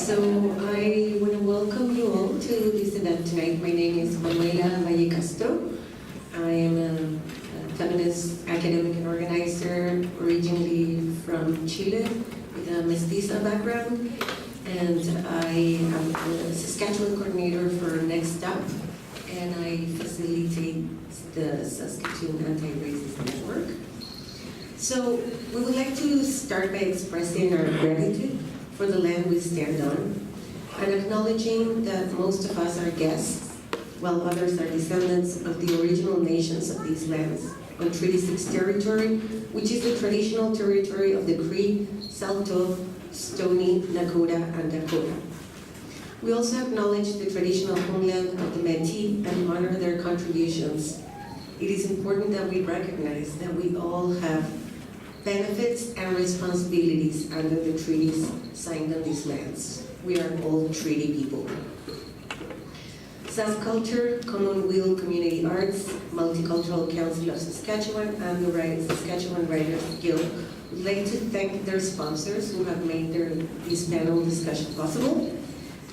So I want to welcome you all to this event tonight. My name is Manuela Valle Castro. I am a feminist academic and organizer, originally from Chile, with a mestiza background. And I am a Saskatchewan coordinator for Next Up, and I facilitate the Saskatoon Anti-Racist Network. So we would like to start by expressing our gratitude for the land we stand on, and acknowledging that most of us are guests, while others are descendants of the original nations of these lands on Treaty 6 territory, which is the traditional territory of the Cree, Saulteaux, Stoney, Nakota, and Dakota. We also acknowledge the traditional homeland of the Métis and honor their contributions. It is important that we recognize that we all have benefits and responsibilities under the treaties signed on these lands. We are all treaty people. SaskCulture, Common Weal Community Arts, Multicultural Council of Saskatchewan, and the Saskatchewan Writers Guild would like to thank their sponsors who have made this panel discussion possible.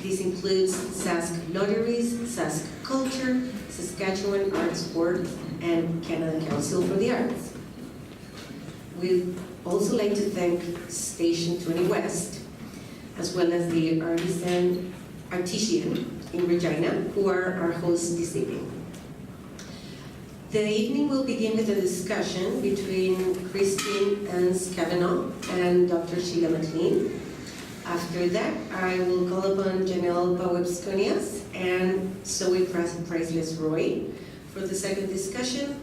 This includes Sask Lotteries, SaskCulture, Saskatchewan Arts Board, and Canada Council for the Arts. We'd also like to thank Station 20 West, as well as the Artisan in Regina, who are our hosts this evening. The evening will begin with a discussion between Christine Ans Cavanaugh and Dr. Sheila McLean. After that, I will call upon Janelle Pawebskonias and Zoe Priceless-Roy for the second discussion.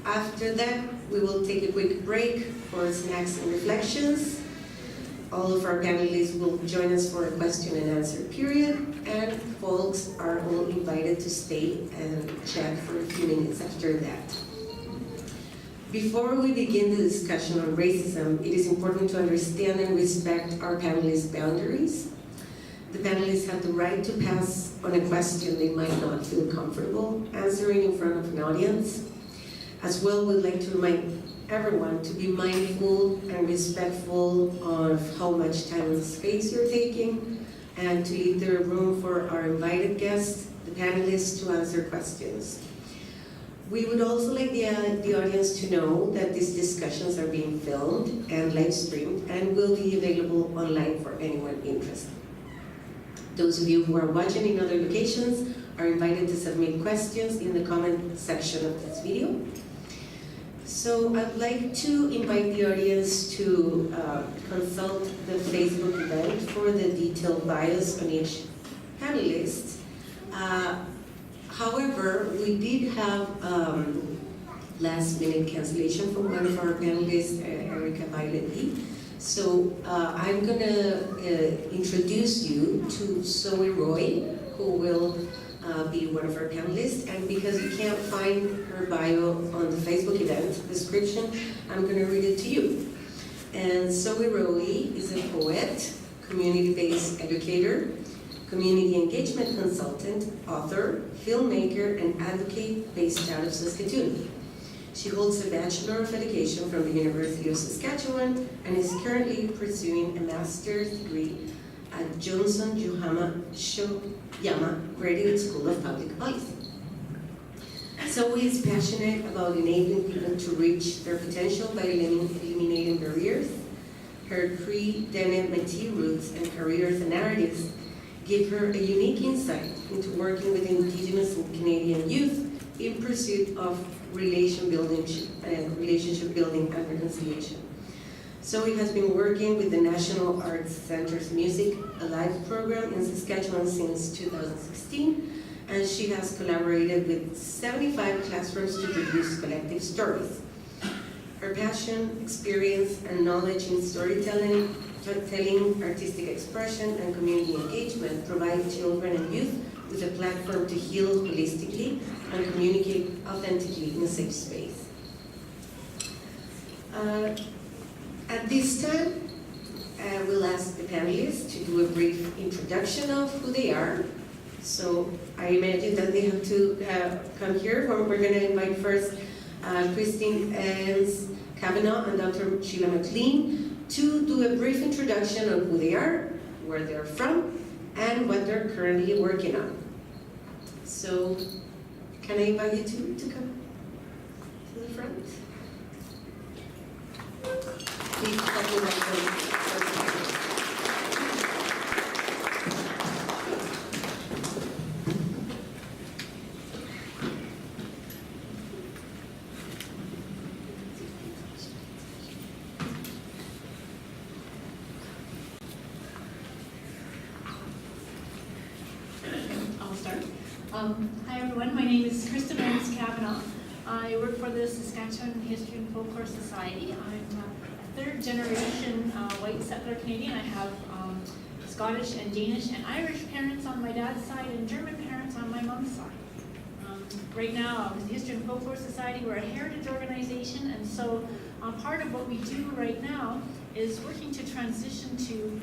After that, we will take a quick break for snacks and reflections. All of our panelists will join us for a question and answer period, and folks are all invited to stay and chat for a few minutes after that. Before we begin the discussion on racism, it is important to understand and respect our panelists' boundaries. The panelists have the right to pass on a question they might not feel comfortable answering in front of an audience. As well, we'd like to remind everyone to be mindful and respectful of how much time and space you're taking, and to leave the room for our invited guests, the panelists, to answer questions. We would also like the audience to know that these discussions are being filmed and live streamed and will be available online for anyone interested. Those of you who are watching in other locations are invited to submit questions in the comment section of this video. So I'd like to invite the audience to consult the Facebook event for the detailed bios on each panelist. However, we did have last-minute cancellation from one of our panelists, Erica Violet Lee. So I'm going to introduce you to Zoe Roy, who will be one of our panelists, and because you can't find her bio on the Facebook event description, I'm going to read it to you. And Zoe Roy is a poet, community-based educator, community engagement consultant, author, filmmaker, and advocate based out of Saskatoon. She holds a Bachelor of Education from the University of Saskatchewan and is currently pursuing a master's degree at Johnson Shoyama Graduate School of Public Policy. Zoe is passionate about enabling people to reach their potential by eliminating barriers. Her Cree, Dene, Métis roots and careers and narratives give her a unique insight into working with Indigenous and Canadian youth in pursuit of relationship building and reconciliation. Zoe has been working with the National Arts Center's Music Alive program in Saskatchewan since 2016, and she has collaborated with 75 classrooms to produce collective stories. Her passion, experience, and knowledge in storytelling, artistic expression, and community engagement provide children and youth with a platform to heal holistically and communicate authentically in a safe space. At this time, we'll ask the panelists to do a brief introduction of who they are. So I imagine that they have to come here. We're going to invite first Christine Ans Cavanaugh and Dr. Sheila McLean to do a brief introduction on who they are, where they're from, and what they're currently working on. So, can I invite you to come to the front? Please help me welcome. Hi everyone, my name is Krista Kavanaugh. I work for the Saskatchewan History and Folklore Society. I'm a third generation white settler Canadian. I have Scottish and Danish and Irish parents on my dad's side and German parents on my mom's side. Right now, with the History and Folklore Society, we're a heritage organization, and so part of what we do right now is working to transition to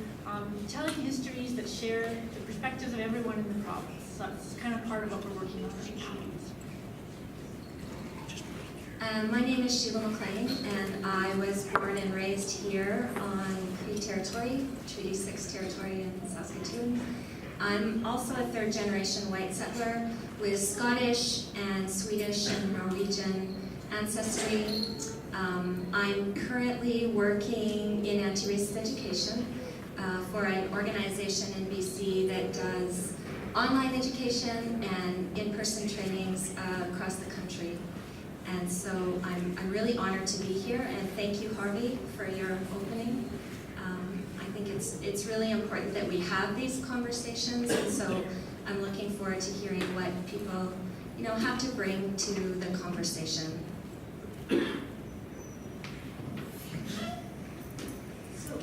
telling histories that share the perspectives of everyone in the province. So that's kind of part of what we're working on right now. My name is Sheila McLean, and I was born and raised here on Cree territory, Treaty 6 territory in Saskatoon. I'm also a third generation white settler with Scottish and Swedish and Norwegian ancestry. I'm currently working in anti-racist education for an organization in BC that does online education and in-person trainings across the country. And so I'm really honored to be here, and thank you, Harvey, for your opening. I think it's really important that we have these conversations, and so I'm looking forward to hearing what people, have to bring to the conversation. So,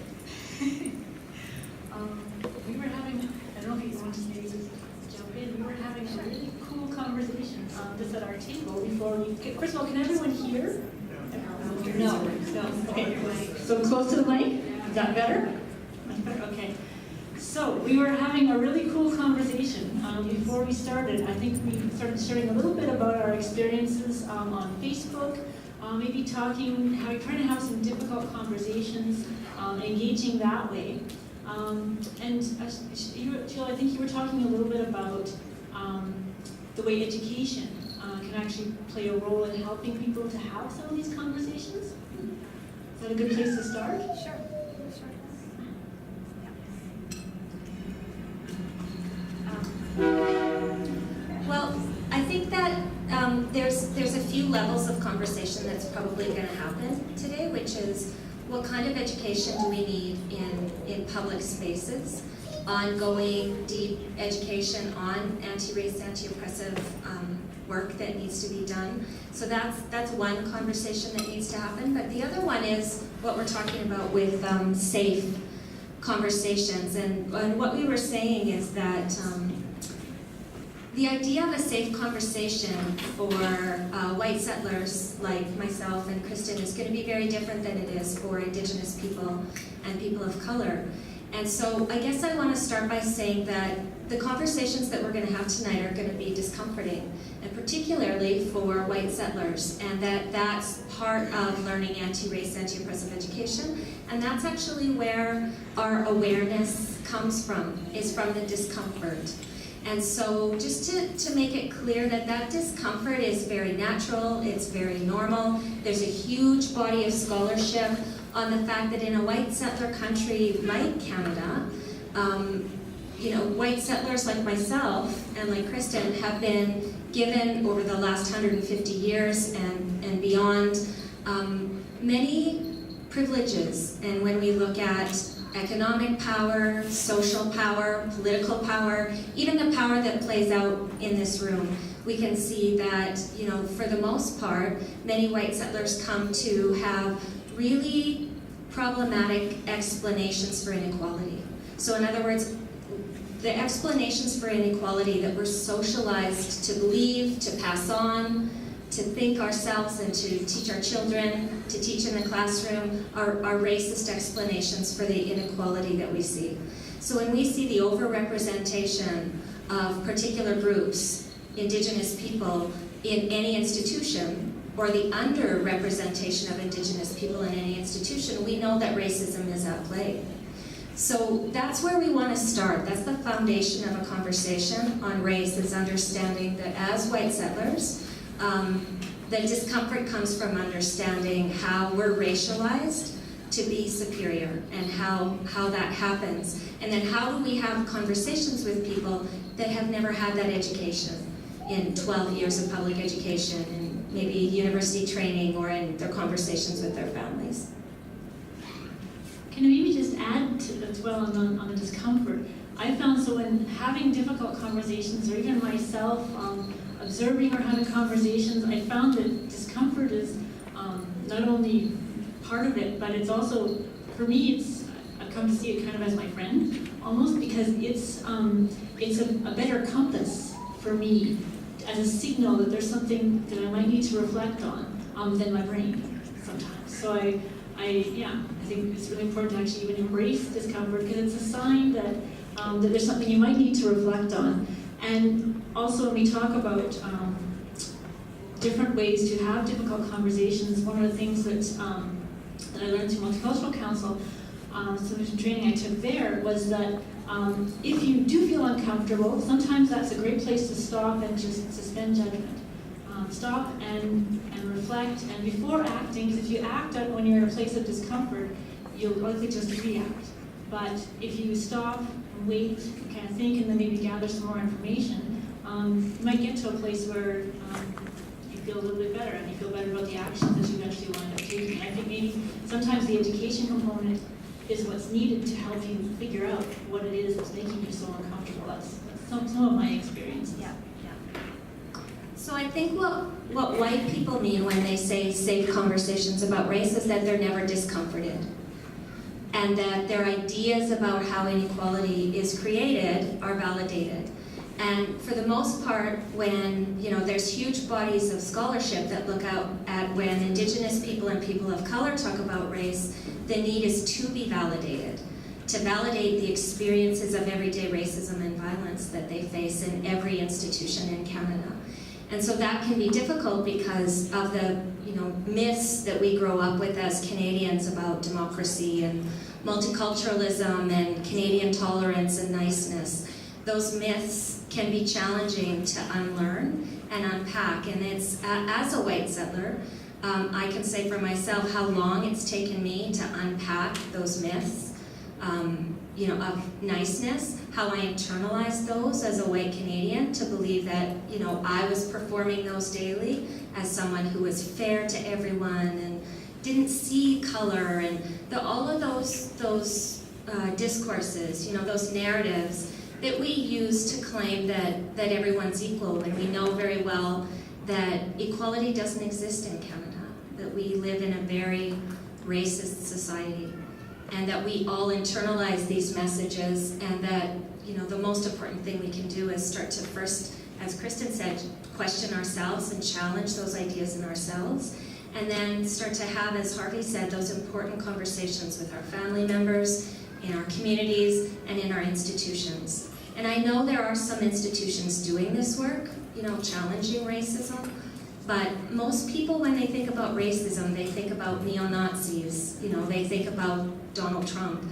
we were having, I don't know if you want to maybe just jump in, we were having a really cool conversation just at our table before we, first of all, can everyone hear? No. Okay, so close to the mic, is that better? Okay. So we were having a really cool conversation before we started. I think we started sharing a little bit about our experiences on Facebook, maybe talking, trying to have some difficult conversations, engaging that way. And Jill, I think you were talking a little bit about the way education can actually play a role in helping people to have some of these conversations. Is that a good place to start? Sure. Well, I think that there's a few levels of conversation that's probably going to happen today, which is what kind of education do we need in public spaces, ongoing deep education on anti-race, anti-oppressive work that needs to be done. So that's one conversation that needs to happen. But the other one is what we're talking about with safe conversations. And what we were saying is that the idea of a safe conversation for white settlers like myself and Kristen is going to be very different than it is for Indigenous people and people of color. And so I guess I want to start by saying that the conversations that we're going to have tonight are going to be discomforting, and particularly for white settlers, and that's part of learning anti-race, anti-oppressive education, and that's actually where our awareness comes from, is from the discomfort. And so just to make it clear that discomfort is very natural, it's very normal. There's a huge body of scholarship on the fact that in a white settler country like Canada, white settlers like myself and like Kristen have been given over the last 150 years and beyond many privileges. And when we look at economic power, social power, political power, even the power that plays out in this room, we can see that, for the most part, many white settlers come to have really problematic explanations for inequality. So in other words, the explanations for inequality that we're socialized to believe, to pass on, to think ourselves and to teach our children, to teach in the classroom, are racist explanations for the inequality that we see. So when we see the overrepresentation of particular groups, Indigenous people, in any institution, or the underrepresentation of Indigenous people in any institution, we know that racism is at play. So that's where we want to start. That's the foundation of a conversation on race, is understanding that as white settlers, the discomfort comes from understanding how we're racialized to be superior and how that happens. And then how do we have conversations with people that have never had that education in 12 years of public education and maybe university training or in their conversations with their families. Can I maybe just add to, as well on the discomfort? I found so when having difficult conversations, or even myself observing or having conversations, I found that discomfort is not only part of it, but it's also, for me, I've come to see it kind of as my friend, almost, because it's a better compass for me as a signal that there's something that I might need to reflect on than my brain sometimes. So I think it's really important to actually even embrace discomfort, because it's a sign that that there's something you might need to reflect on. And also when we talk about different ways to have difficult conversations, one of the things that I learned through Multicultural Council, some training I took there, was that if you do feel uncomfortable, sometimes that's a great place to stop and just suspend judgment. Stop and reflect, and before acting, because if you act out when you're in a place of discomfort, you'll likely just react. But if you stop, wait, kind of think, and then maybe gather some more information, you might get to a place where you feel a little bit better, and you feel better about the actions that you eventually wind up taking. And I think maybe sometimes the education component is what's needed to help you figure out what it is that's making you so uncomfortable. That's some of my experience. Yeah. So I think what white people mean when they say safe conversations about race is that they're never discomforted, and that their ideas about how inequality is created are validated. And for the most part, when there's huge bodies of scholarship that look out at when Indigenous people and people of color talk about race, the need is to be validated, to validate the experiences of everyday racism and violence that they face in every institution in Canada. And so that can be difficult because of the myths that we grow up with as Canadians about democracy and multiculturalism and Canadian tolerance and niceness. Those myths can be challenging to unlearn and unpack. And it's, as a white settler, I can say for myself how long it's taken me to unpack those myths of niceness, how I internalized those as a white Canadian to believe that, I was performing those daily as someone who was fair to everyone and didn't see color, and all of those discourses, those narratives that we use to claim that everyone's equal, when we know very well that equality doesn't exist in Canada, that we live in a very racist society, and that we all internalize these messages, and that the most important thing we can do is start to first, as Kristen said, question ourselves and challenge those ideas in ourselves, and then start to have, as Harvey said, those important conversations with our family members, in our communities, and in our institutions. And I know there are some institutions doing this work, challenging racism, but most people, when they think about racism, they think about neo-Nazis, they think about Donald Trump,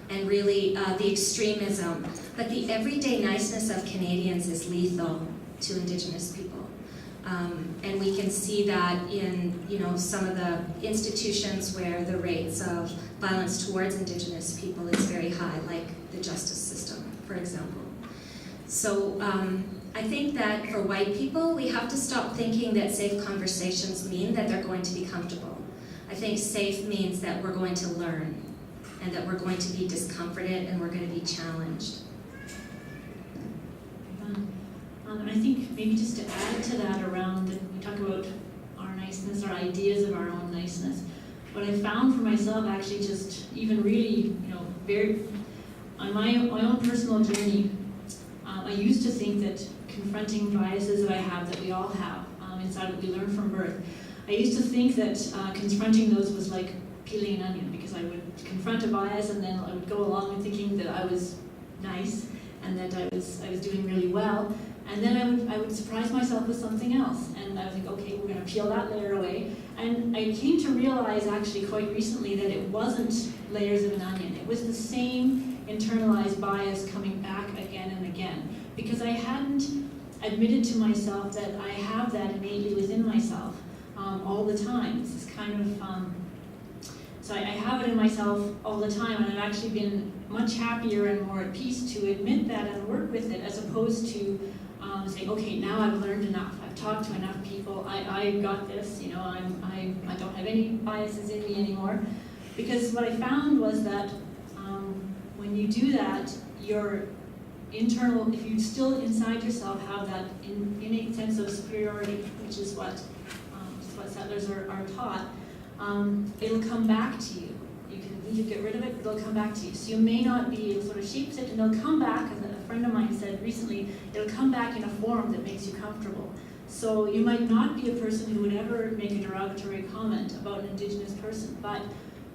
and really the extremism. But the everyday niceness of Canadians is lethal to Indigenous people. And we can see that in some of the institutions where the rates of violence towards Indigenous people is very high, like the justice system, for example. So I think that for white people, we have to stop thinking that safe conversations mean that they're going to be comfortable. I think safe means that we're going to learn, and that we're going to be discomforted, and we're going to be challenged. And I think maybe just to add to that around, we talk about our niceness, our ideas of our own niceness. What I found for myself actually just even really, very, on my own personal journey, I used to think that confronting biases that I have, that we all have, inside that we learn from birth, I used to think that confronting those was like peeling an onion, because I would confront a bias and then I would go along thinking that I was nice and that I was doing really well. And then I would surprise myself with something else, and I was like, okay, we're going to peel that layer away. And I came to realize actually quite recently that it wasn't layers of an onion. It was the same internalized bias coming back again and again, because I hadn't admitted to myself that I have that innately within myself all the time. This is kind of, so I have it in myself all the time, and I've actually been much happier and more at peace to admit that and work with it, as opposed to say, okay, now I've learned enough, I've talked to enough people, I got this, you know, I don't have any biases in me anymore. Because what I found was that when you do that, your internal, if you still inside yourself have that innate sense of superiority, which is what settlers are taught, it'll come back to you. You get rid of it, it'll come back to you. So you may not be able to sort of shape it, and it'll come back, as a friend of mine said recently, it'll come back in a form that makes you comfortable. So you might not be a person who would ever make a derogatory comment about an Indigenous person, but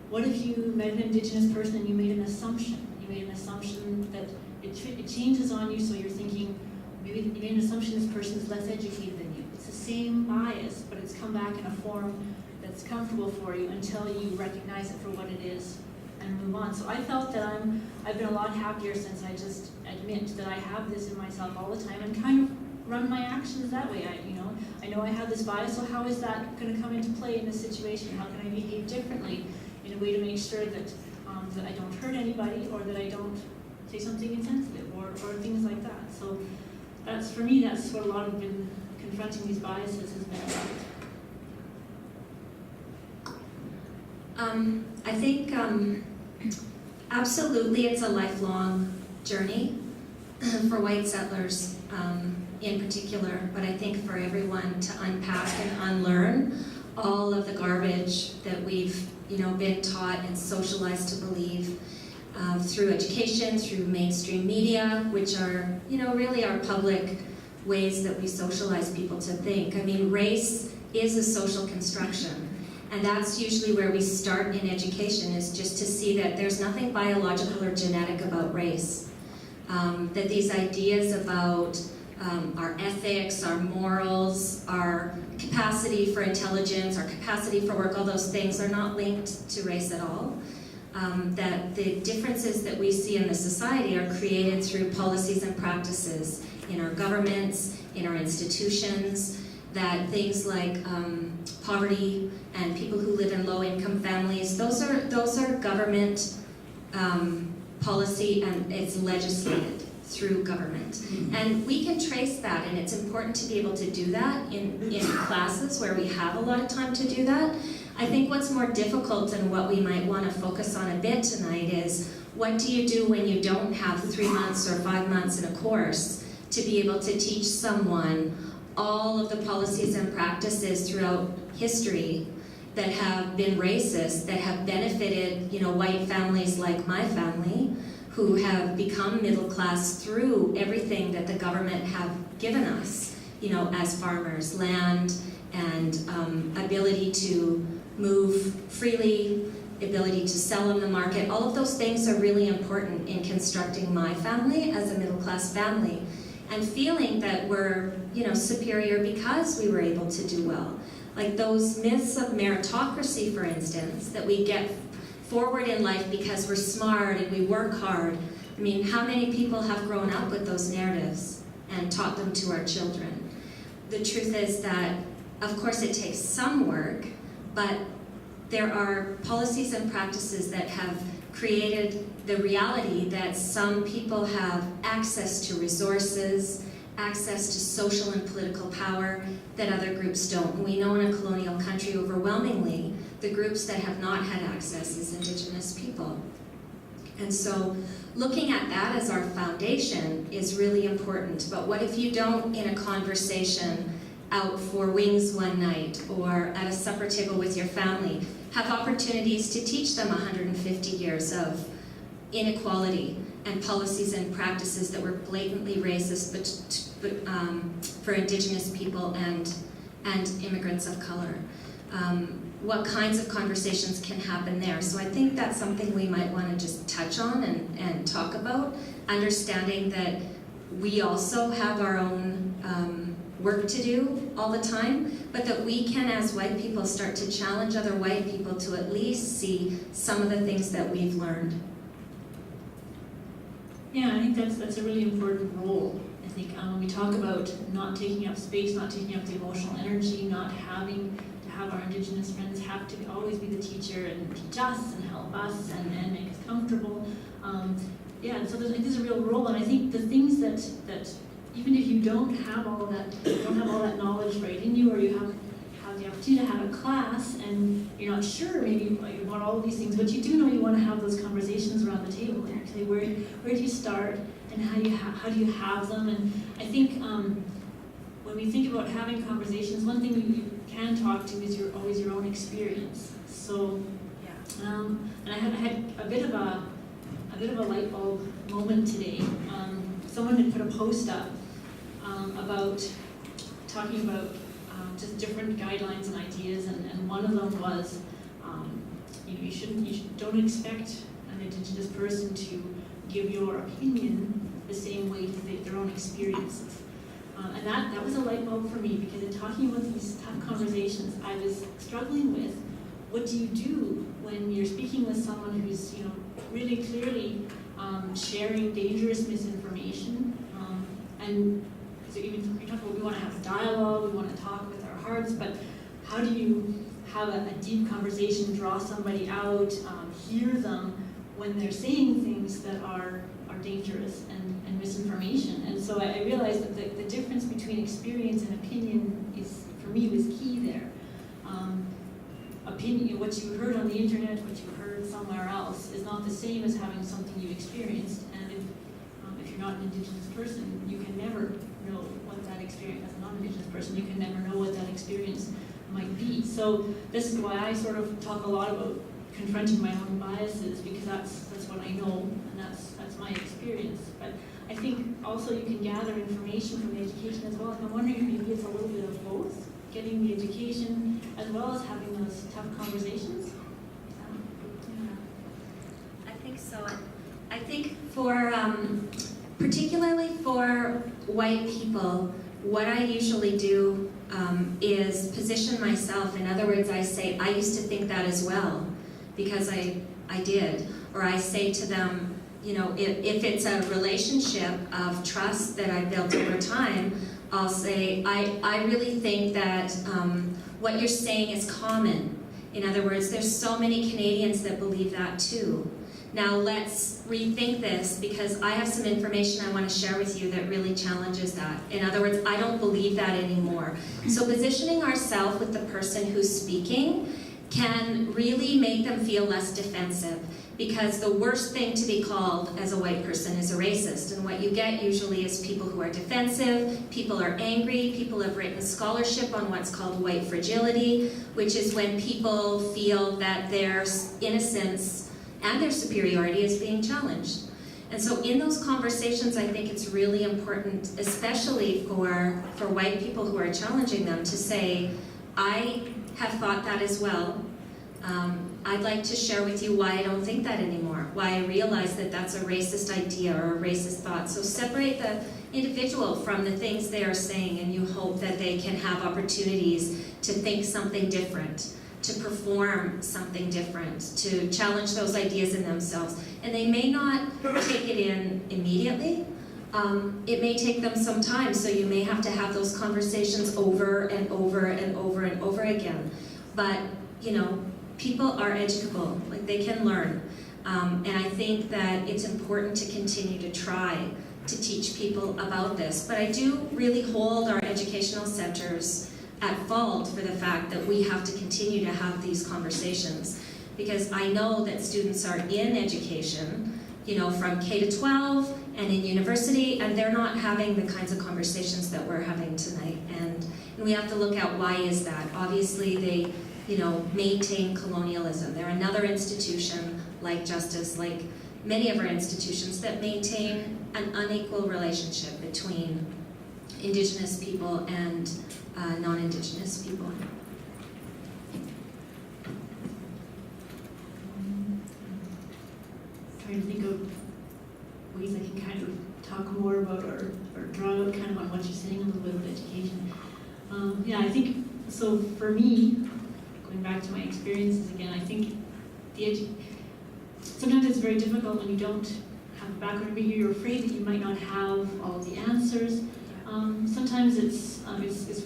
what if you met an Indigenous person and you made an assumption? You made an assumption that it changes on you, so you're thinking, maybe you made an assumption this person is less educated than you. It's the same bias, but it's come back in a form that's comfortable for you until you recognize it for what it is and move on. So I felt that I've been a lot happier since I just admit that I have this in myself all the time and kind of run my actions that way. I know I have this bias, so how is that going to come into play in this situation? How can I behave differently in a way to make sure that that I don't hurt anybody, or that I don't say something insensitive, or things like that. So that's, for me, that's what a lot of been confronting these biases has been about. I think absolutely it's a lifelong journey for white settlers in particular, but I think for everyone to unpack and unlearn all of the garbage that we've been taught and socialized to believe through education, through mainstream media, which are really our public ways that we socialize people to think. I mean, race is a social construction. And that's usually where we start in education, is just to see that there's nothing biological or genetic about race. That these ideas about our ethics, our morals, our capacity for intelligence, our capacity for work, all those things are not linked to race at all. That the differences that we see in the society are created through policies and practices in our governments, in our institutions, that things like poverty and people who live in low-income families, those are government policy, and it's legislated through government. Mm-hmm. And we can trace that, and it's important to be able to do that in classes where we have a lot of time to do that. I think what's more difficult, and what we might want to focus on a bit tonight, is what do you do when you don't have 3 months or 5 months in a course to be able to teach someone all of the policies and practices throughout history that have been racist, that have benefited, white families like my family, who have become middle class through everything that the government have given us, as farmers, land and ability to move freely, ability to sell on the market. All of those things are really important in constructing my family as a middle class family, and feeling that we're, superior because we were able to do well. Like those myths of meritocracy, for instance, that we get forward in life because we're smart and we work hard. I mean, how many people have grown up with those narratives and taught them to our children? The truth is that, of course, it takes some work, but there are policies and practices that have created the reality that some people have access to resources, access to social and political power that other groups don't. And we know in a colonial country, overwhelmingly, the groups that have not had access is Indigenous people. And so looking at that as our foundation is really important. But what if you don't, in a conversation out for wings one night or at a supper table with your family, have opportunities to teach them 150 years of inequality and policies and practices that were blatantly racist for Indigenous people and immigrants of color? What kinds of conversations can happen there? So I think that's something we might want to just touch on and talk about, understanding that we also have our own work to do all the time, but that we can, as white people, start to challenge other white people to at least see some of the things that we've learned. Yeah, I think that's a really important role. I think when we talk about not taking up space, not taking up the emotional energy, not having to have our Indigenous friends have to always be the teacher and teach us and help us and make us comfortable. Yeah, and so there's a real role, and I think the things that even if you don't have all of that knowledge right in you, or you have the opportunity to have a class and you're not sure maybe about all of these things, but you do know you want to have those conversations around the table and actually where do you start and how do you have them. And I think when we think about having conversations, one thing you can talk to is always your own experience. So and I had a bit of a light bulb moment today. Someone had put a post up about talking about just different guidelines and ideas, and one of them was you don't expect an Indigenous person to give your opinion the same way to their own experiences. And that was a light bulb for me, because in talking about these tough conversations, I was struggling with what do you do when you're speaking with someone who's really clearly sharing dangerous misinformation, and so even we talk about we want to have a dialogue, we want to talk with our hearts, but how do you have a deep conversation, draw somebody out, hear them when they're saying things that are dangerous and misinformation? And so I realized that the difference between experience and opinion for me was key there. Opinion, what you heard on the internet, what you heard somewhere else, is not the same as having something you experienced. And if you're not an Indigenous person, you can never know what that experience, as a non-Indigenous person, you can never know what that experience might be. So this is why I sort of talk a lot about confronting my own biases, because that's what I know, and that's my experience. But I think also you can gather information from the education as well. And I'm wondering if maybe it's a little bit of both, getting the education as well as having those tough conversations. I think so. I think for, particularly for white people, what I usually do is position myself. In other words, I say, I used to think that as well, because I did. Or I say to them, if it's a relationship of trust that I built over time, I'll say, I really think that what you're saying is common. In other words, there's so many Canadians that believe that too. Now let's rethink this, because I have some information I want to share with you that really challenges that. In other words, I don't believe that anymore. So positioning ourselves with the person who's speaking can really make them feel less defensive, because the worst thing to be called as a white person is a racist. And what you get usually is people who are defensive, people are angry, people have written scholarship on what's called white fragility, which is when people feel that their innocence and their superiority is being challenged. And so in those conversations, I think it's really important, especially for white people who are challenging them, to say, I have thought that as well. I'd like to share with you why I don't think that anymore, why I realize that that's a racist idea or a racist thought. So separate the individual from the things they are saying, and you hope that they can have opportunities to think something different, to perform something different, to challenge those ideas in themselves. And they may not take it in immediately. It may take them some time, so you may have to have those conversations over and over and over and over again. But, people are educable, like they can learn. And I think that it's important to continue to try to teach people about this. But I do really hold our educational centers at fault for the fact that we have to continue to have these conversations. Because I know that students are in education, from K to 12 and in university, and they're not having the kinds of conversations that we're having tonight. And we have to look at why is that. Obviously they maintain colonialism. They're another institution like Justice, like many of our institutions, that maintain an unequal relationship between Indigenous people and non-Indigenous people. Trying to think of ways I can kind of talk more about or draw out kind of on what you're saying a little bit about education. I think, so for me, going back to my experiences again, I think sometimes it's very difficult when you don't have a background, maybe you're afraid that you might not have all of the answers. Sometimes it's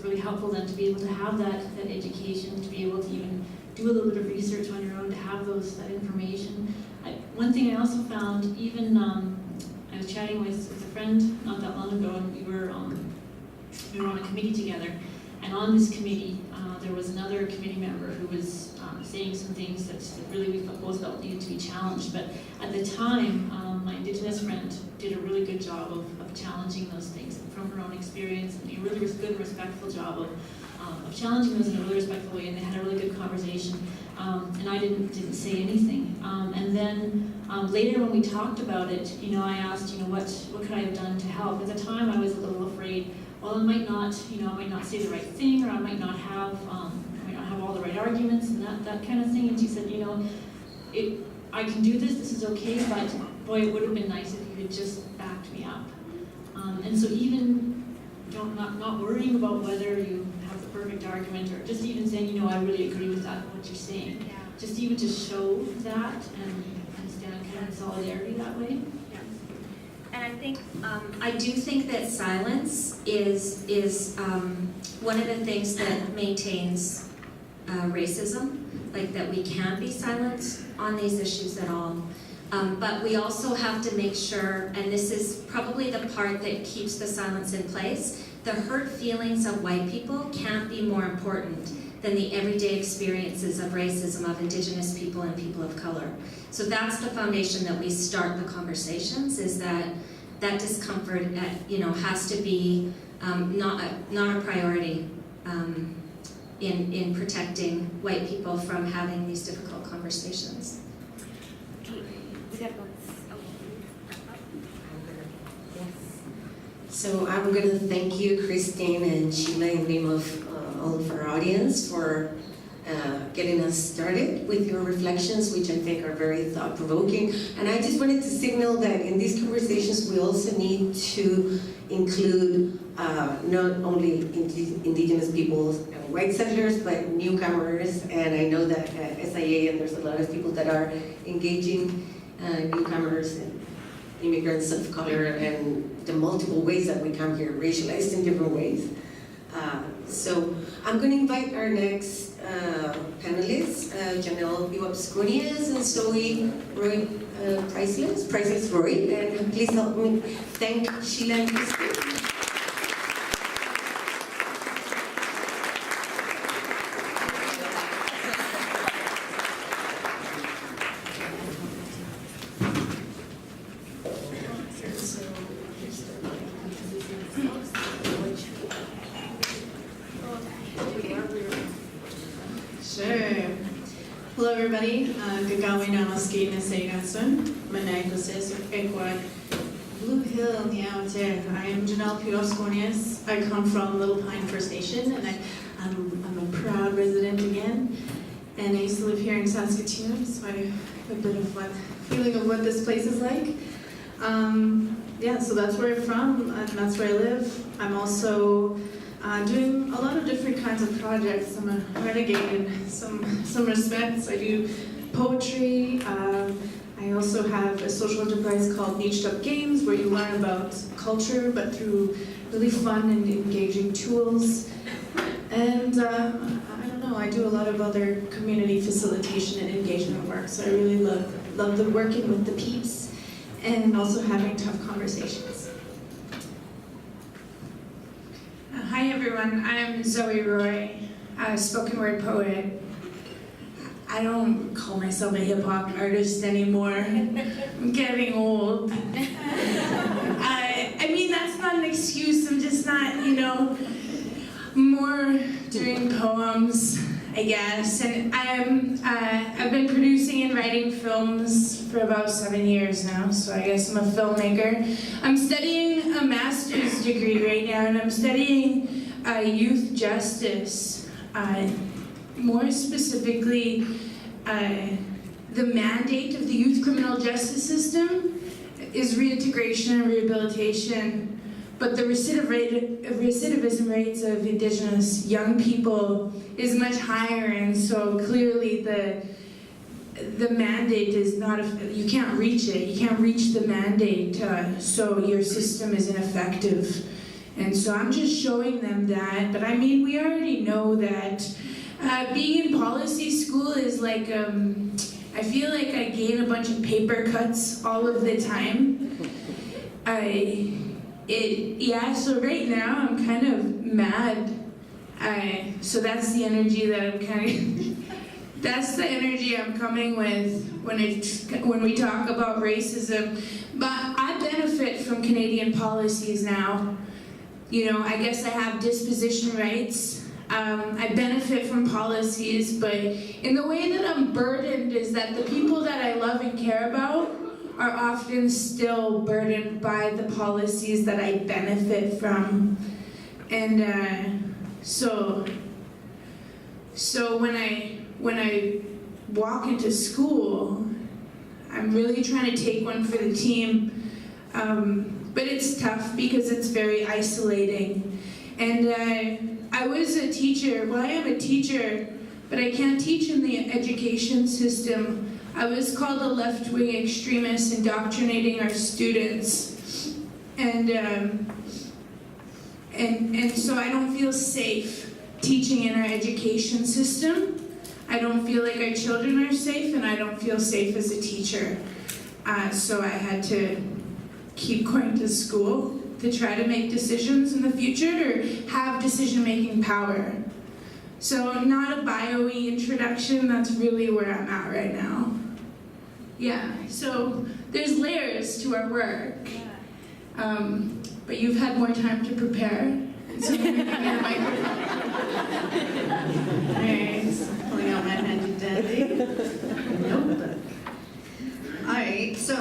really helpful then to be able to have that education, to be able to even do a little bit of research on your own, to have that information. One thing I also found, even I was chatting with a friend not that long ago, and we were on a committee together, and on this committee there was another committee member who was saying some things that really we both felt needed to be challenged. But at the time, my Indigenous friend did a really good job of challenging those things from her own experience, and a really good, respectful job of challenging those in a really respectful way. And they had a really good conversation. And I didn't say anything. And then later when we talked about it, I asked, what could I have done to help? At the time, I was a little afraid. Well, I might not say the right thing, or I might not have all the right arguments and that kind of thing. And she said, I can do this. This is okay, but boy, it would have been nice if you had just backed me up. And so even not worrying about whether you have the perfect argument, or just even saying, I really agree with that, what you're saying. Yeah. Just even to show that and stand kind of in solidarity that way. And I think, I do think that silence is one of the things that maintains racism, like that we can't be silent on these issues at all. But we also have to make sure, and this is probably the part that keeps the silence in place, the hurt feelings of white people can't be more important than the everyday experiences of racism of Indigenous people and people of color. So that's the foundation that we start the conversations, is that discomfort has to be not a priority in protecting white people from having these difficult conversations. So I'm going to thank you, Christine and Sheila, in name of all of our audience, for getting us started with your reflections, which I think are very thought-provoking. And I just wanted to signal that in these conversations, we also need to include not only Indigenous peoples and white settlers, but newcomers. And I know that at SIA, and there's a lot of people that are engaging newcomers and immigrants of color, and the multiple ways that we come here, racialized in different ways. So I'm going to invite our next panelists, Janelle Biwapskunias and Zoe Roy Priceless Roy, and please help me thank Sheila and Christine. Sure. Hello everybody. Gagawi namaski na saygasun. Manay Jose Ecuador. Blue Hill Niaote. I am Janelle Biwapskunias. I come from Little Pine First Nation, and I'm a proud resident again. And I used to live here in Saskatoon, so I have a bit of a feeling of what this place is like. So that's where I'm from, and that's where I live. I'm also doing a lot of different kinds of projects. I'm a renegade in some respects. I do poetry. I also have a social enterprise called Niched Up Games, where you learn about culture, but through really fun and engaging tools. And I don't know, I do a lot of other community facilitation and engagement work. So I really love the working with the peeps and also having tough conversations. Hi everyone, I'm Zoe Roy, a spoken word poet. I don't call myself a hip hop artist anymore. I'm getting old. I mean, that's not an excuse. I'm just not, more doing poems, I guess. And I've been producing and writing films for about 7 years now, so I guess I'm a filmmaker. I'm studying a master's degree right now, and I'm studying youth justice. More specifically, the mandate of the youth criminal justice system is reintegration and rehabilitation, but the recidivism rates of Indigenous young people is much higher, and so clearly the mandate is not, you can't reach it. You can't reach the mandate, so your system is ineffective. And so I'm just showing them that. But I mean, we already know that being in policy school is like, I feel like I gain a bunch of paper cuts all of the time. So right now I'm kind of mad. So that's the energy that I'm that's the energy I'm coming with when we talk about racism. But I benefit from Canadian policies now. You know, I guess I have disposition rights. I benefit from policies, but in the way that I'm burdened is that the people that I love and care about are often still burdened by the policies that I benefit from. And so when I walk into school, I'm really trying to take one for the team, but it's tough because it's very isolating. And I was a teacher, well, I am a teacher, but I can't teach in the education system. I was called a left-wing extremist indoctrinating our students. And so I don't feel safe teaching in our education system. I don't feel like our children are safe, and I don't feel safe as a teacher. So I had to keep going to school to try to make decisions in the future or have decision-making power. So not a bio-y introduction, that's really where I'm at right now. Yeah, so there's layers to our work. But you've had more time to prepare. So you're giving me the microphone. Thanks. Pulling out my handy dandy notebook. All right, so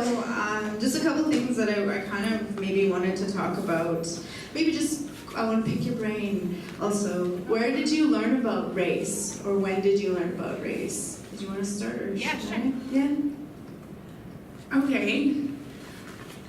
just a couple things that I kind of maybe wanted to talk about. Maybe just, I want to pick your brain. Also, where did you learn about race? Or when did you learn about race? Did you want to start? Or Yeah, should sure. I? Yeah. Okay.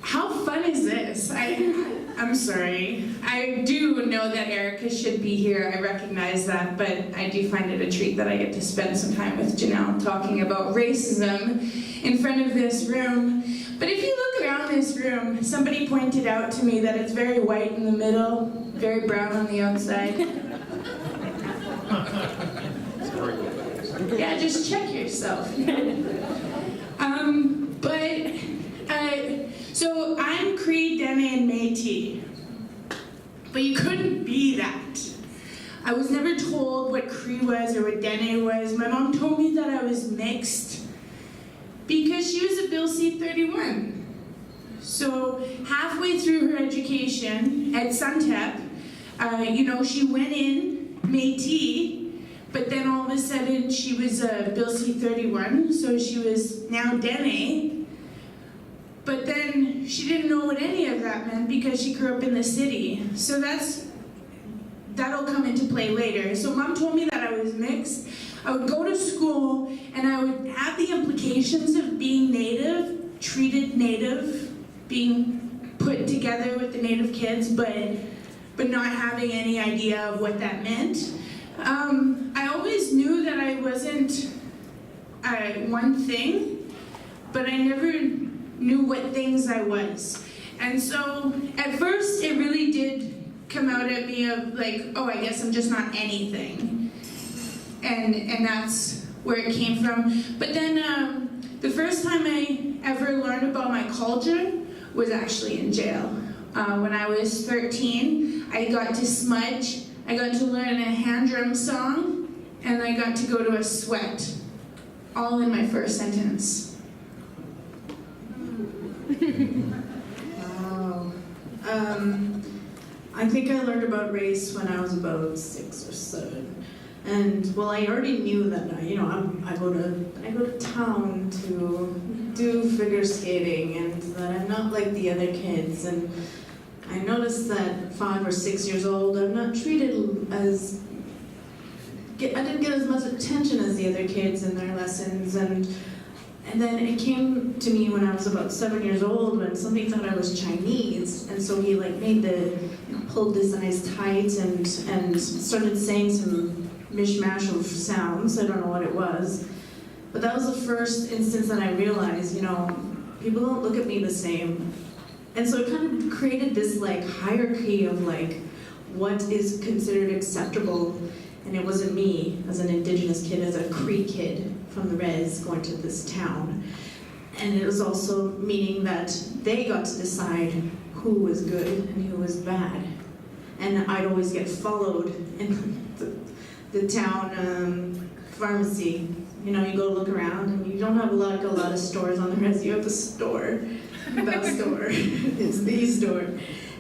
How fun is this? I'm sorry. I do know that Erica should be here. I recognize that, but I do find it a treat that I get to spend some time with Janelle talking about racism in front of this room. But if you look around this room, somebody pointed out to me that it's very white in the middle, very brown on the outside. Yeah, just check yourself. So I'm Cree, Dene, and Métis, but you couldn't be that. I was never told what Cree was or what Dene was. My mom told me that I was mixed because she was a Bill C-31. So halfway through her education at Suntep, she went in Métis, but then all of a sudden she was a Bill C-31, so she was now Dene. But then she didn't know what any of that meant because she grew up in the city. So that'll come into play later. So Mom told me that I was mixed. I would go to school and I would have the implications of being Native, treated Native, being put together with the Native kids, but not having any idea of what that meant. I always knew that I wasn't one thing, but I never knew what things I was. And so at first it really did come out at me of like, oh, I guess I'm just not anything. And that's where it came from. But then the first time I ever learned about my culture was actually in jail. When I was 13, I got to smudge, I got to learn a hand drum song, and I got to go to a sweat, all in my first sentence. Wow. I think I learned about race when I was about 6 or 7, and well, I already knew that. I go to town to do figure skating, and that I'm not like the other kids. And I noticed that 5 or 6 years old, I'm not treated as. I didn't get as much attention as the other kids in their lessons, and then it came to me when I was about 7 years old when somebody thought I was Chinese, and so he pulled his eyes tight and started saying some mishmash of sounds. I don't know what it was, But that was the first instance that I realized, people don't look at me the same. And so it kind of created this like hierarchy of like what is considered acceptable. And it wasn't me as an Indigenous kid, as a Cree kid from the res going to this town. And it was also meaning that they got to decide who was good and who was bad. And I'd always get followed in the town pharmacy. You go look around and you don't have a lot of stores on the res. You have the store, that store, it's the store.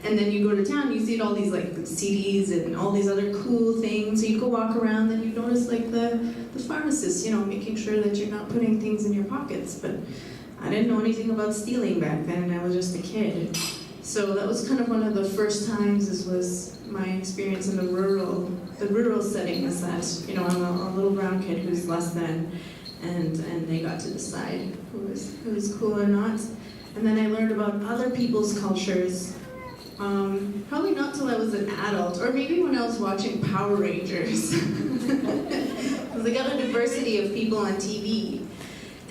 And then you go to town, you see all these like CDs and all these other cool things. So you go walk around and you notice like the pharmacist, making sure that you're not putting things in your pockets. But I didn't know anything about stealing back then, I was just a kid. So that was kind of one of the first times. This was my experience in the rural setting, is that, I'm a little brown kid who's less than, and they got to decide who was cool or not. And then I learned about other people's cultures, probably not till I was an adult, or maybe when I was watching Power Rangers. Because they got a diversity of people on TV.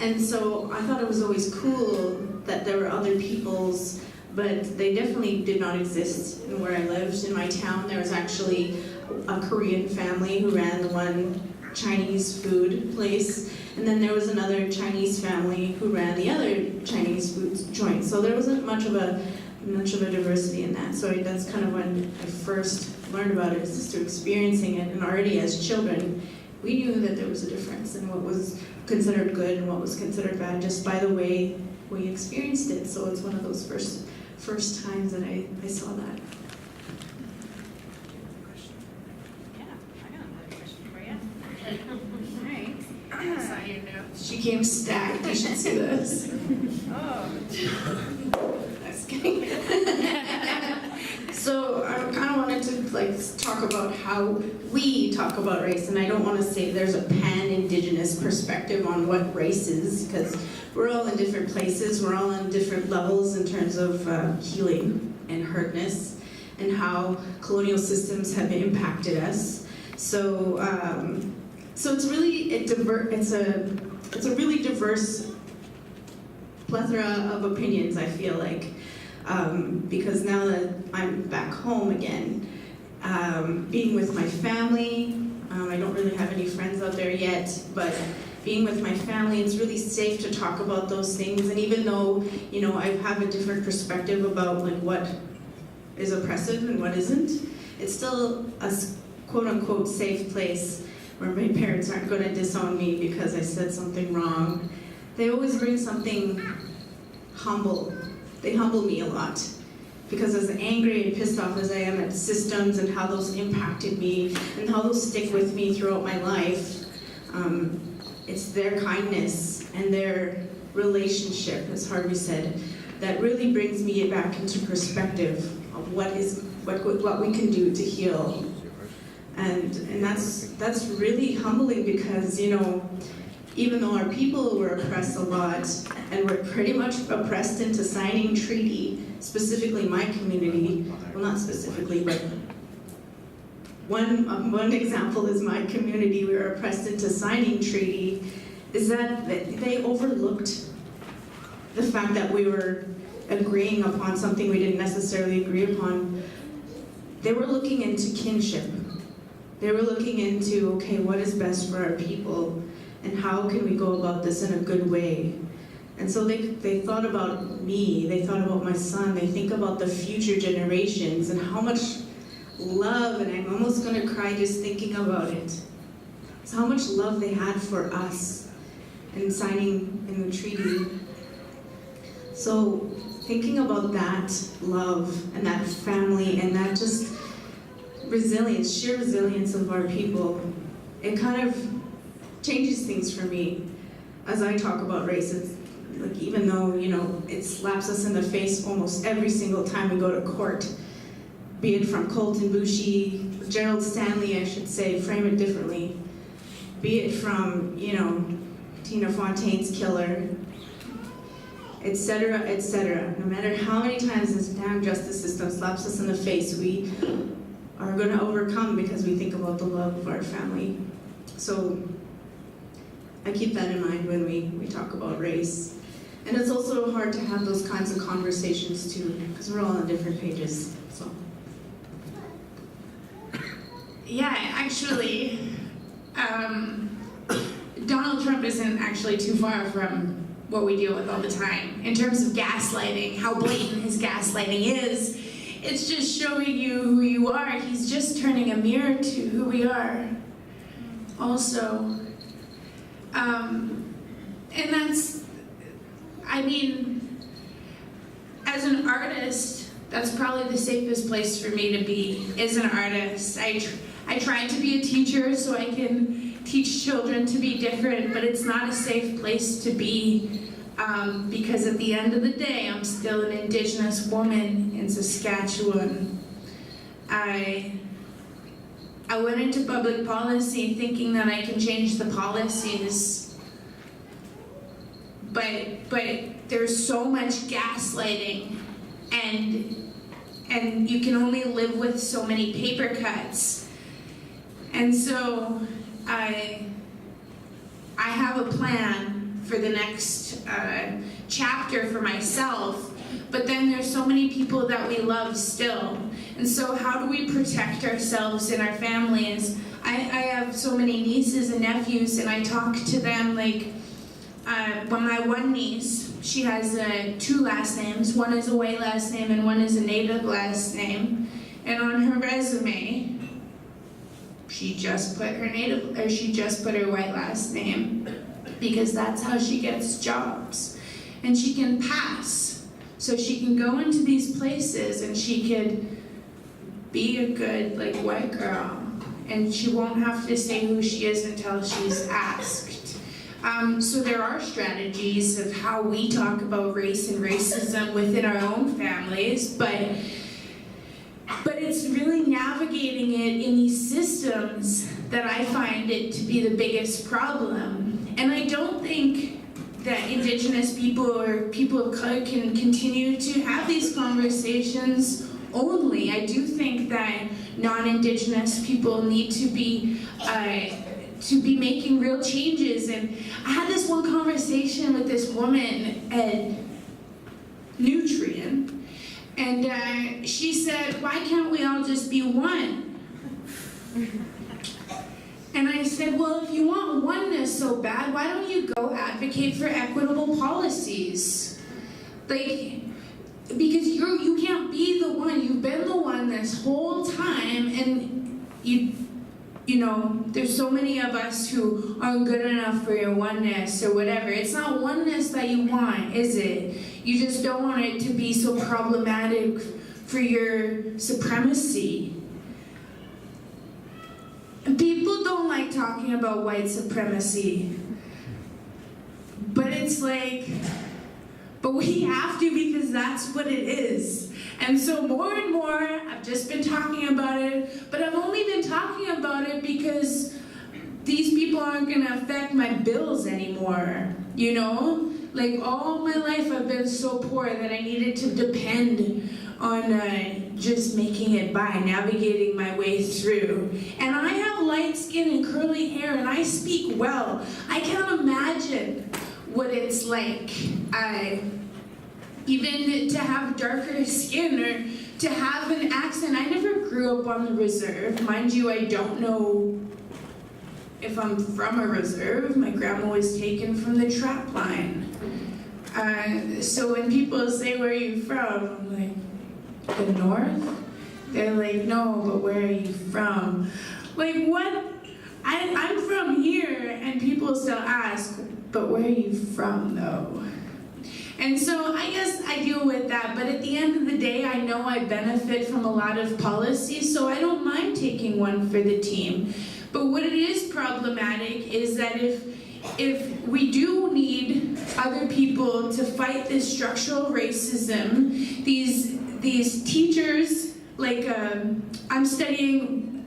And so I thought it was always cool that there were other peoples, but they definitely did not exist in where I lived. In my town, there was actually a Korean family who ran the one Chinese food place, and then there was another Chinese family who ran the other Chinese food joint. So there wasn't much of a diversity in that. So that's kind of when I first learned about it, just through experiencing it. And already as children, we knew that there was a difference in what was considered good and what was considered bad, just by the way we experienced it. So it's one of those first times that I saw that. Yeah, I got another question for you. All right. I saw your notes. She came stacked. You should see this. Oh. Just kidding. So I kind of wanted to talk about how we talk about race, and I don't want to say there's a pan-Indigenous perspective on what race is, because we're all in different places, we're all on different levels in terms of healing and hurtness, and how colonial systems have impacted us. So it's really it's a really diverse plethora of opinions, I feel like. Because now that I'm back home again, being with my family, I don't really have any friends out there yet, but being with my family, it's really safe to talk about those things. And even though, I have a different perspective about what is oppressive and what isn't, it's still a quote-unquote safe place where my parents aren't going to disown me because I said something wrong. They always bring something humble. They humble me a lot, because as angry and pissed off as I am at systems and how those impacted me and how those stick with me throughout my life, it's their kindness and their relationship, as Harvey said, that really brings me back into perspective of what we can do to heal. And that's really humbling, because even though our people were oppressed a lot, and were pretty much oppressed into signing treaty, specifically my community, well, not specifically, but one example is my community, we were oppressed into signing treaty, is that they overlooked the fact that we were agreeing upon something we didn't necessarily agree upon. They were looking into kinship. They were looking into, okay, what is best for our people? And how can we go about this in a good way? And so they thought about me, they thought about my son, they think about the future generations and how much love, and I'm almost gonna cry just thinking about it. It's how much love they had for us in signing in the treaty. So thinking about that love and that family and that just resilience, sheer resilience of our people, it kind of changes things for me as I talk about race. It's like, even though it slaps us in the face almost every single time we go to court, be it from Colton Boushie, Gerald Stanley, I should say, frame it differently, be it from Tina Fontaine's killer, etc., etc. No matter how many times this damn justice system slaps us in the face, we are going to overcome, because we think about the love of our family. So I keep that in mind when we talk about race. And it's also hard to have those kinds of conversations too, because we're all on different pages, so. Yeah, actually, Donald Trump isn't actually too far from what we deal with all the time. In terms of gaslighting, how blatant his gaslighting is, it's just showing you who you are. He's just turning a mirror to who we are. Also, and that's, I mean, as an artist, that's probably the safest place for me to be, is an artist. I tried to be a teacher so I can teach children to be different, but it's not a safe place to be because at the end of the day, I'm still an Indigenous woman in Saskatchewan. I went into public policy thinking that I can change the policies, but there's so much gaslighting, and you can only live with so many paper cuts. And so I have a plan for the next chapter for myself, but then there's so many people that we love still. And so how do we protect ourselves and our families? I have so many nieces and nephews, and I talk to them like, well, my one niece, she has 2 last names. One is a white last name and one is a native last name. And on her resume, she just put her white last name because that's how she gets jobs. And she can pass. So she can go into these places and she could be a good white girl. And she won't have to say who she is until she's asked. So there are strategies of how we talk about race and racism within our own families, but it's really navigating it in these systems that I find it to be the biggest problem. And I don't think that Indigenous people or people of color can continue to have these conversations only. I do think that non-Indigenous people need to be making real changes. And I had this one conversation with this woman at Nutrient, and she said, why can't we all just be one? And I said, well, if you want oneness so bad, why don't you go advocate for equitable policies? Because you can't be the one. You've been the one this whole time, and you know, there's so many of us who aren't good enough for your oneness or whatever. It's not oneness that you want, is it? You just don't want it to be so problematic for your supremacy. And people don't like talking about white supremacy. But it's like, but we have to because that's what it is. And so more and more, I've just been talking about it, but I've only been talking about it because these people aren't gonna affect my bills anymore, you know? Like all my life I've been so poor that I needed to depend on just making it by, navigating my way through. And I have light skin and curly hair and I speak well. I can't imagine what it's like. Even to have darker skin or to have an accent. I never grew up on the reserve. Mind you, I don't know if I'm from a reserve. My grandma was taken from the trap line. So when people say, where are you from? I'm like, the north? They're like, no, but where are you from? Like, what? I'm from here, and people still ask, but where are you from, though? And so I guess I deal with that, but at the end of the day, I know I benefit from a lot of policies, so I don't mind taking one for the team. But what it is problematic is that if we do need other people to fight this structural racism, these teachers, I'm studying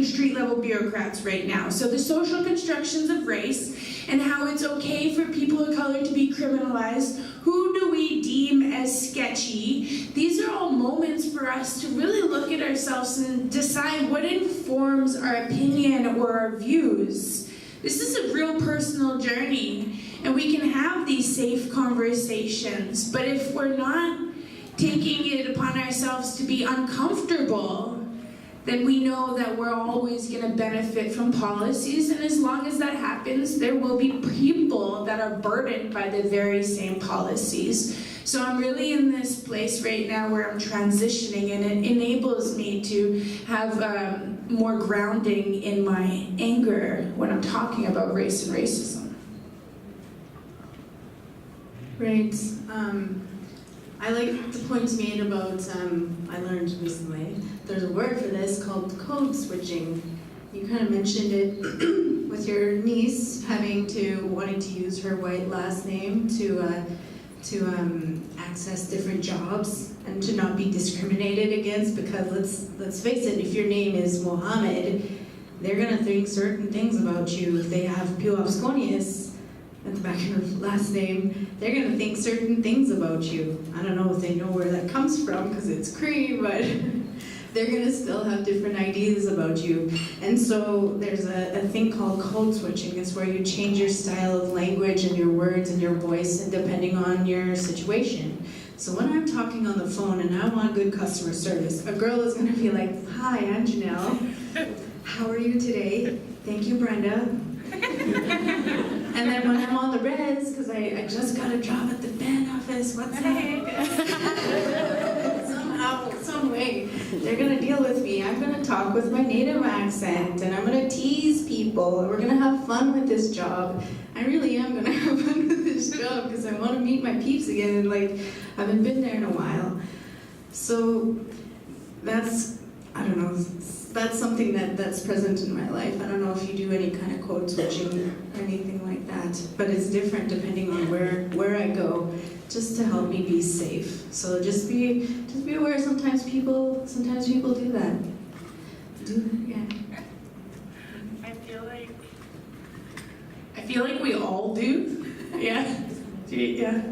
street level bureaucrats right now. So the social constructions of race and how it's okay for people of color to be criminalized. Who do we deem as sketchy? These are all moments for us to really look at ourselves and decide what informs our opinion or our views. This is a real personal journey, and we can have these safe conversations, but if we're not taking it upon ourselves to be uncomfortable, then we know that we're always going to benefit from policies, and as long as that happens, there will be people that are burdened by the very same policies. So I'm really in this place right now where I'm transitioning, and it enables me to have more grounding in my anger when I'm talking about race and racism. Right. I like the points made about, I learned recently, there's a word for this called code switching. You kind of mentioned it with your niece wanting to use her white last name to access different jobs and to not be discriminated against, because let's face it, if your name is Mohammed, they're gonna think certain things about you. If they have Puavskonius at the back of your last name, they're gonna think certain things about you. I don't know if they know where that comes from because it's Cree, but they're gonna still have different ideas about you. And so there's a thing called code switching. It's where you change your style of language and your words and your voice and depending on your situation. So when I'm talking on the phone and I want good customer service, a girl is gonna be like, "Hi, I'm Janelle. How are you today? Thank you, Brenda." And then when I'm on the res, because I just got a job at the band office, what's up? Somehow, some way, they're gonna deal with me. I'm gonna talk with my native accent, and I'm gonna tease people, and we're gonna have fun with this job. I really am gonna have fun with this job because I want to meet my peeps again, and like, I haven't been there in a while. So that's, I don't know, that's something that's present in my life. I don't know if you do any kind of code switching or anything like that, but it's different depending on where I go, just to help me be safe. So just be aware. Sometimes people do that. Yeah. I feel like we all do. Yeah. Yeah.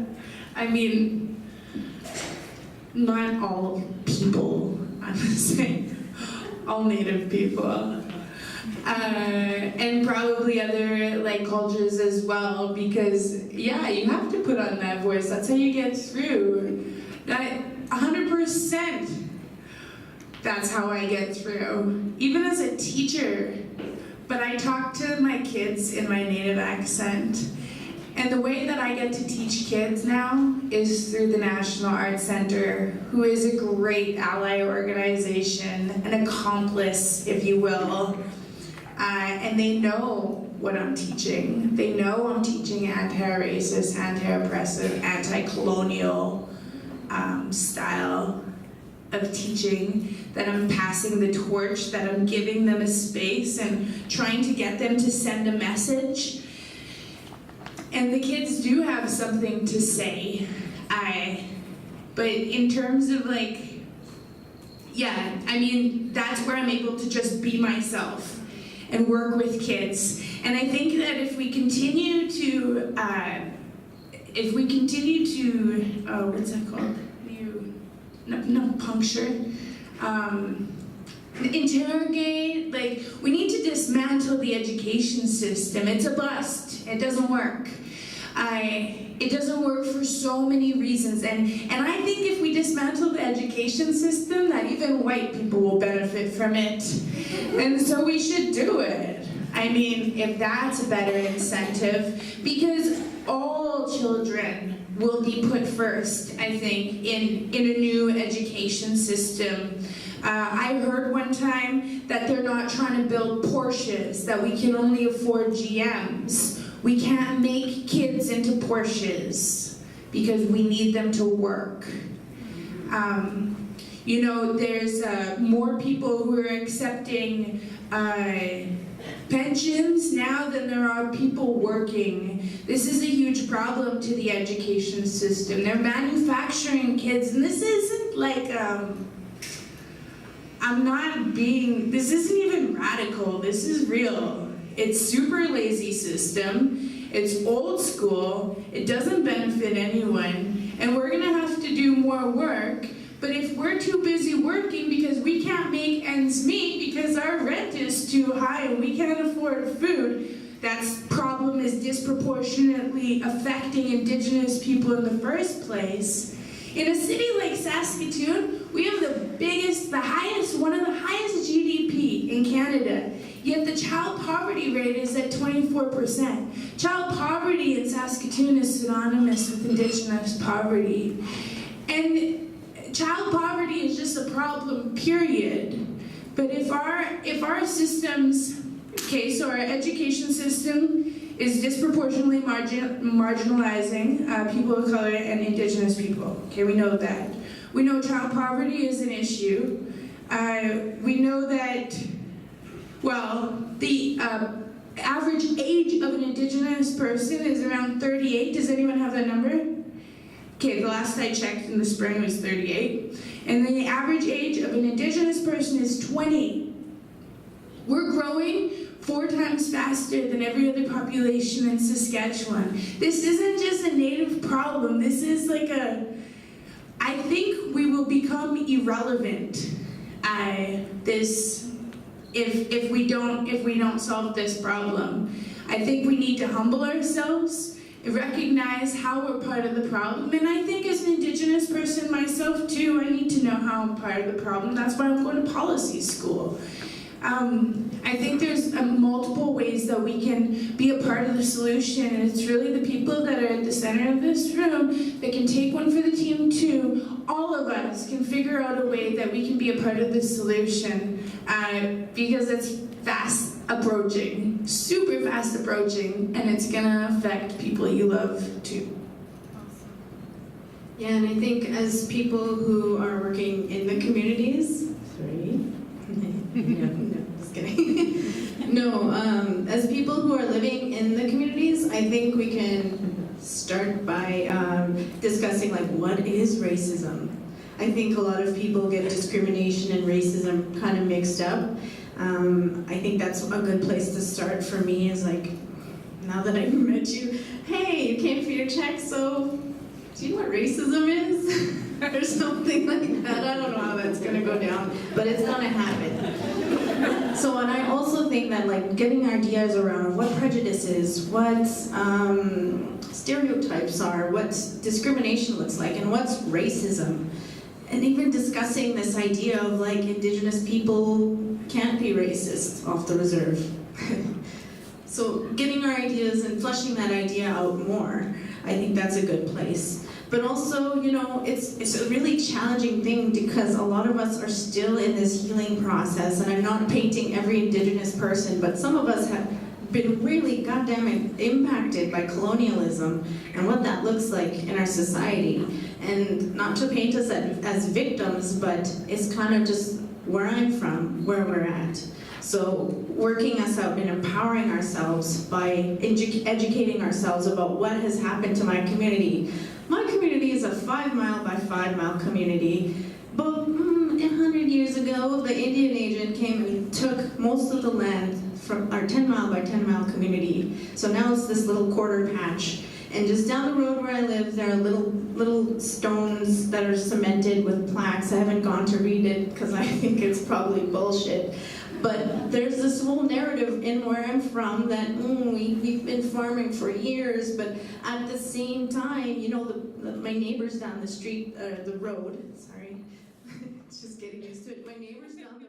I mean, not all people, I'm saying. All Native people, and probably other like cultures as well, because yeah, you have to put on that voice. That's how you get through. That 100%. That's how I get through, even as a teacher. But I talk to my kids in my native accent. And the way that I get to teach kids now is through the National Arts Center, who is a great ally organization, an accomplice, if you will. And they know what I'm teaching. They know I'm teaching anti-racist, anti-oppressive, anti-colonial style of teaching, that I'm passing the torch, that I'm giving them a space and trying to get them to send a message. And the kids do have something to say, but in terms of like, yeah, I mean, that's where I'm able to just be myself and work with kids. And I think that if we continue to, what's that called? Puncture. Interrogate, like, we need to dismantle the education system. It's a bust. It doesn't work. It doesn't work for so many reasons, and I think if we dismantle the education system, that even white people will benefit from it, and so we should do it. I mean, if that's a better incentive, because all children will be put first, I think, in a new education system. I heard one time that they're not trying to build Porsches, that we can only afford GMs. We can't make kids into Porsches because we need them to work. You know, there's more people who are accepting pensions now than there are people working. This is a huge problem to the education system. They're manufacturing kids, and this isn't like, this isn't even radical, this is real. It's super lazy system, it's old school, it doesn't benefit anyone, and we're gonna have to do more work. But if we're too busy working because we can't make ends meet because our rent is too high and we can't afford food, that problem is disproportionately affecting Indigenous people in the first place. In a city like Saskatoon, we have one of the highest GDP in Canada, yet the child poverty rate is at 24%. Child poverty in Saskatoon is synonymous with Indigenous poverty. And child poverty is just a problem, period. But if our systems, so our education system is disproportionately marginalizing people of color and Indigenous people. Okay, we know that. We know child poverty is an issue. We know that, the average age of an Indigenous person is around 38. Does anyone have that number? Okay, the last I checked in the spring was 38. And then the average age of an Indigenous person is 20. We're growing 4 times faster than every other population in Saskatchewan. This isn't just a Native problem. This is I think we will become irrelevant. If we don't solve this problem. I think we need to humble ourselves, recognize how we're part of the problem, and I think as an Indigenous person myself too, I need to know how I'm part of the problem. That's why I'm going to policy school. I think there's multiple ways that we can be a part of the solution, and it's really the people that are at the center of this room that can take one for the team too. All of us can figure out a way that we can be a part of the solution, because it's fast approaching, super fast approaching, and it's gonna affect people you love too. Yeah, and I think as people who are working in the communities, no, just kidding. No, as people who are living in the communities, I think we can start by discussing what is racism. I think a lot of people get discrimination and racism kind of mixed up. I think that's a good place to start for me is now that I've met you, hey, you came for your check, so do you know what racism is? Or something like that. I don't know how that's gonna go down, but it's gonna happen. So, and I also think that getting ideas around what prejudice is, what stereotypes are, what discrimination looks like, and what's racism. And even discussing this idea of Indigenous people can't be racist off the reserve. So getting our ideas and fleshing that idea out more, I think that's a good place. But also, it's a really challenging thing because a lot of us are still in this healing process, and I'm not painting every Indigenous person, but some of us have been really goddamn impacted by colonialism and what that looks like in our society. And not to paint us as victims, but it's kind of just where I'm from, where we're at. So working us out and empowering ourselves by educating ourselves about what has happened to my community. My community is a 5-mile by 5-mile community. About 100 years ago, the Indian agent came and took most of the land from our 10-mile by 10-mile community. So now it's this little quarter patch. And just down the road where I live, there are little stones that are cemented with plaques. I haven't gone to read it because I think it's probably bullshit. But there's this whole narrative in where I'm from that we've been farming for years, but at the same time, my neighbors down the street, the road, sorry, it's just getting used to it. My neighbors down the